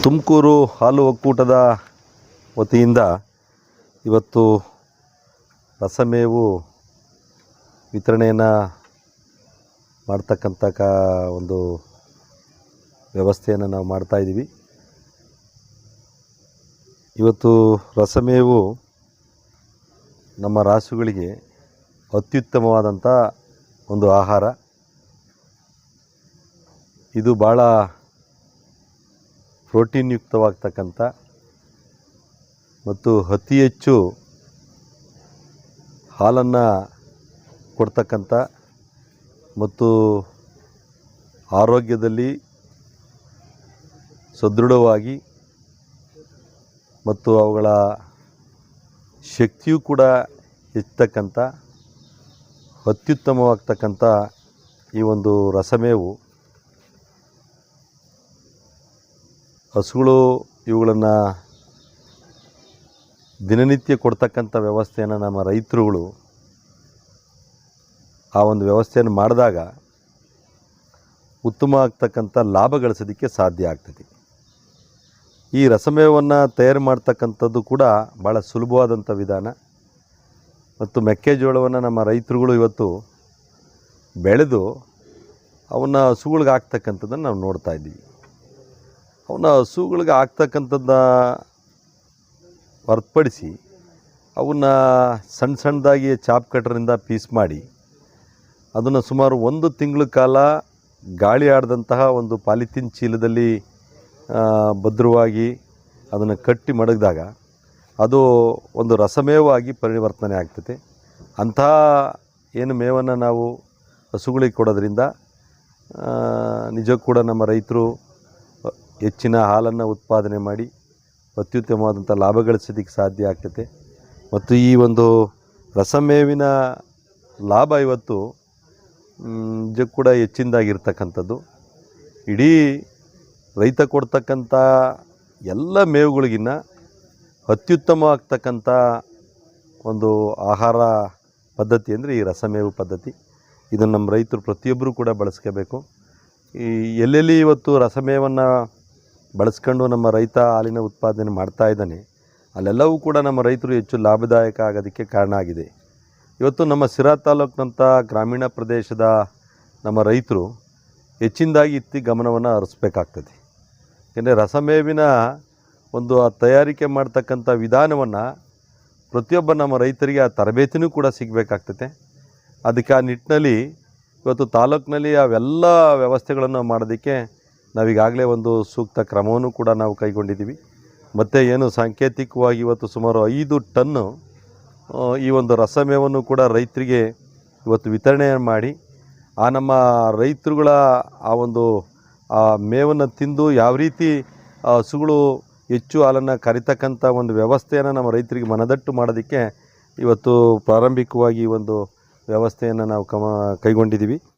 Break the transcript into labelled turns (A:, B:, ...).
A: ತುಮಕೂರು ಹಾಲು ಒಕ್ಕೂಟದ ವತಿಯಿಂದ ಇವತ್ತು ರಸಮೇವು ವಿತರಣೆಯನ್ನು ಮಾಡ್ತಕ್ಕಂಥ ಒಂದು ವ್ಯವಸ್ಥೆಯನ್ನು ನಾವು ಮಾಡ್ತಾಯಿದ್ದೀವಿ. ಇವತ್ತು ರಸಮೇವು ನಮ್ಮ ರಾಸುಗಳಿಗೆ ಅತ್ಯುತ್ತಮವಾದಂಥ ಒಂದು ಆಹಾರ. ಇದು ಭಾಳ ಪ್ರೋಟೀನ್ ಯುಕ್ತವಾಗ್ತಕ್ಕಂಥ ಮತ್ತು ಅತಿ ಹೆಚ್ಚು ಹಾಲನ್ನು ಕೊಡ್ತಕ್ಕಂಥ ಮತ್ತು ಆರೋಗ್ಯದಲ್ಲಿ ಸದೃಢವಾಗಿ ಮತ್ತು ಅವುಗಳ ಶಕ್ತಿಯೂ ಕೂಡ ಹೆಚ್ಚತಕ್ಕಂಥ ಅತ್ಯುತ್ತಮವಾಗ್ತಕ್ಕಂಥ ಈ ಒಂದು ರಸಮೇವು ಹಸುಗಳು ಇವುಗಳನ್ನು ದಿನನಿತ್ಯ ಕೊಡ್ತಕ್ಕಂಥ ವ್ಯವಸ್ಥೆಯನ್ನು ನಮ್ಮ ರೈತರುಗಳು ಆ ಒಂದು ವ್ಯವಸ್ಥೆಯನ್ನು ಮಾಡಿದಾಗ ಉತ್ತಮ ಆಗ್ತಕ್ಕಂಥ ಲಾಭ ಗಳಿಸೋದಕ್ಕೆ ಸಾಧ್ಯ ಆಗ್ತದೆ. ಈ ರಸಮೇವನ್ನು ತಯಾರು ಮಾಡ್ತಕ್ಕಂಥದ್ದು ಕೂಡ ಭಾಳ ಸುಲಭವಾದಂಥ ವಿಧಾನ. ಮತ್ತು ಮೆಕ್ಕೆಜೋಳವನ್ನು ನಮ್ಮ ರೈತರುಗಳು ಇವತ್ತು ಬೆಳೆದು ಅವನ್ನ ಹಸುಗಳಿಗೆ ಹಾಕ್ತಕ್ಕಂಥದ್ದನ್ನು ನಾವು ನೋಡ್ತಾ ಇದ್ದೀವಿ. ಅವನ್ನ ಹಸುಗಳಿಗೆ ಹಾಕ್ತಕ್ಕಂಥದ್ದನ್ನ ಹೊರತುಪಡಿಸಿ ಅವನ್ನ ಸಣ್ಣ ಸಣ್ಣದಾಗಿ ಚಾಪ್ ಕಟ್ರಿಂದ ಪೀಸ್ ಮಾಡಿ ಅದನ್ನು ಸುಮಾರು 1 ತಿಂಗಳ ಕಾಲ ಗಾಳಿ ಆಡದಂತಹ ಒಂದು ಪಾಲಿಥೀನ್ ಚೀಲದಲ್ಲಿ ಭದ್ರವಾಗಿ ಅದನ್ನು ಕಟ್ಟಿ ಮಡಗಿದಾಗ ಅದು ಒಂದು ರಸಮೇವಾಗಿ ಪರಿವರ್ತನೆ ಆಗ್ತದೆ. ಅಂತಹ ಏನು ಮೇವನ್ನು ನಾವು ಹಸುಗಳಿಗೆ ಕೊಡೋದ್ರಿಂದ ನಿಜಕ್ಕೂ ಕೂಡ ನಮ್ಮ ರೈತರು ಹೆಚ್ಚಿನ ಹಾಲನ್ನು ಉತ್ಪಾದನೆ ಮಾಡಿ ಅತ್ಯುತ್ತಮವಾದಂಥ ಲಾಭ ಗಳಿಸೋದಕ್ಕೆ ಸಾಧ್ಯ ಆಗ್ತದೆ. ಮತ್ತು ಈ ಒಂದು ರಸಮೇವಿನ ಲಾಭ ಇವತ್ತು ನಿಜಕ್ಕೂ ಕೂಡ ಹೆಚ್ಚಿನದಾಗಿರ್ತಕ್ಕಂಥದ್ದು. ಇಡೀ ರೈತ ಕೊಡ್ತಕ್ಕಂಥ ಎಲ್ಲ ಮೇವುಗಳಿಗಿನ್ನ ಅತ್ಯುತ್ತಮವಾಗ್ತಕ್ಕಂಥ ಒಂದು ಆಹಾರ ಪದ್ಧತಿ ಅಂದರೆ ಈ ರಸಮೇವು ಪದ್ಧತಿ. ಇದನ್ನು ನಮ್ಮ ರೈತರು ಪ್ರತಿಯೊಬ್ಬರೂ ಕೂಡ ಬಳಸ್ಕೋಬೇಕು. ಈ ಎಲ್ಲೆಲ್ಲಿ ಇವತ್ತು ರಸಮೇವನ್ನು ಬಳಸ್ಕೊಂಡು ನಮ್ಮ ರೈತ ಹಾಲಿನ ಉತ್ಪಾದನೆ ಮಾಡ್ತಾ ಇದ್ದಾನೆ ಅಲ್ಲೆಲ್ಲವೂ ಕೂಡ ನಮ್ಮ ರೈತರು ಹೆಚ್ಚು ಲಾಭದಾಯಕ ಆಗೋದಕ್ಕೆ ಕಾರಣ ಆಗಿದೆ. ಇವತ್ತು ನಮ್ಮ ಸಿರಾ ತಾಲೂಕಿನಂಥ ಗ್ರಾಮೀಣ ಪ್ರದೇಶದ ನಮ್ಮ ರೈತರು ಹೆಚ್ಚಿನದಾಗಿ ಗಮನವನ್ನು ಹರಿಸ್ಬೇಕಾಗ್ತದೆ. ಏಕೆಂದರೆ ರಸಮೇವಿನ ಒಂದು ತಯಾರಿಕೆ ಮಾಡ್ತಕ್ಕಂಥ ವಿಧಾನವನ್ನು ಪ್ರತಿಯೊಬ್ಬ ನಮ್ಮ ರೈತರಿಗೆ ಆ ತರಬೇತಿನೂ ಕೂಡ ಸಿಗಬೇಕಾಗ್ತದೆ. ಅದಕ್ಕೆ ಆ ನಿಟ್ಟಿನಲ್ಲಿ ಇವತ್ತು ತಾಲೂಕಿನಲ್ಲಿ ಅವೆಲ್ಲ ವ್ಯವಸ್ಥೆಗಳನ್ನು ಮಾಡೋದಕ್ಕೆ ನಾವೀಗಾಗಲೇ ಒಂದು ಸೂಕ್ತ ಕ್ರಮವನ್ನು ಕೂಡ ನಾವು ಕೈಗೊಂಡಿದ್ದೀವಿ. ಮತ್ತು ಏನು ಸಾಂಕೇತಿಕವಾಗಿ ಇವತ್ತು ಸುಮಾರು 5 ಟನ್ನು ಈ ಒಂದು ರಸಮೇವನ್ನು ಕೂಡ ರೈತರಿಗೆ ಇವತ್ತು ವಿತರಣೆ ಮಾಡಿ ಆ ನಮ್ಮ ರೈತರುಗಳ ಆ ಒಂದು ಆ ಮೇವನ್ನು ತಿಂದು ಯಾವ ರೀತಿ ಹಸುಗಳು ಹೆಚ್ಚು ಹಾಲನ್ನು ಕರಿತಕ್ಕಂಥ ಒಂದು ವ್ಯವಸ್ಥೆಯನ್ನು ನಮ್ಮ ರೈತರಿಗೆ ಮನದಟ್ಟು ಮಾಡೋದಕ್ಕೆ ಇವತ್ತು ಪ್ರಾರಂಭಿಕವಾಗಿ ಒಂದು ವ್ಯವಸ್ಥೆಯನ್ನು ನಾವು ಕೈಗೊಂಡಿದ್ದೀವಿ.